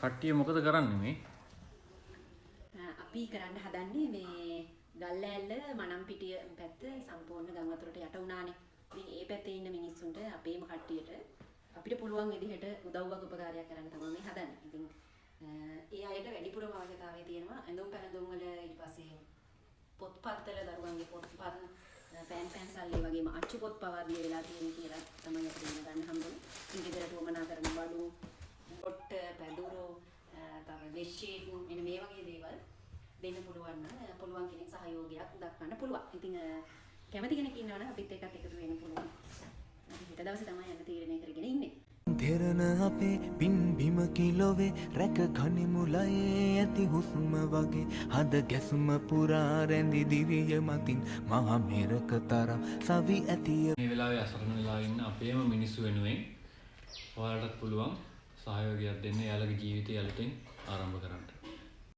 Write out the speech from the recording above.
කට්ටිය මොකද කරන්නේ මේ? අපි කරන්න හදන්නේ මේ ගල්ලෑල්ල මනම්පිටිය පැත්ත සම්පූර්ණ ගම් වතුරට යට වුණානේ. ඉතින් ඒ පැත්තේ ඉන්න මිනිස්සුන්ට අපේම කට්ටියට අපිට පුළුවන් විදිහට උදව්වක් උපකාරයක් කරන්න තමයි මේ හදන්නේ. ඉතින් ඒ අයට වැඩිපුරම අවශ්‍යතාවය තියෙනවා ඇඳුම් පැළඳුම් වල ඊට පස්සේ පොත්පත්වල දරුවන්ගේ පොත්පත් පෑන් පැන්සල් ඒ වගේම අච්චු පොත් පවා දිය වෙලා තියෙන කියලා තමයි අපිට ඉගෙන ගන්න හම්බුනේ. ඉතින් ගෙදරට වමනා කරන බඩු, පොට්ට, පැදුරු, තව ලෙෂ්ෂීට් මෙන්න මේ වගේ දේවල් දෙන්න පුළුවන් නම් පුළුවන් කෙනෙක් සහයෝගයක් දක්වන්න පුළුවන්. ඉතින් කැමති කෙනෙක් ඉන්නවනම් අපිත් එක්කත් එකතු වෙන්න පුළුවන්. අපි හෙට දවසේ තමයි යන්න තීරණය කරගෙන ඉන්නේ. දෙරණ අපේ පින් බිම කිලොවේ රැක ගනිමු ලයේ ඇති හුස්ම වගේ හද ගැස්ම පුරා රැඳි දිවිය මතින් මහ මෙරක තරම් සවි ඇතිය මේ වෙලාවේ අසරණ වෙලා ඉන්න අපේම මිනිස්සු වෙනුවෙන් ඔයාලටත් පුළුවන් සහයෝගයක් දෙන්න යාළගේ ජීවිතය අලුතෙන් ආරම්භ කරන්න.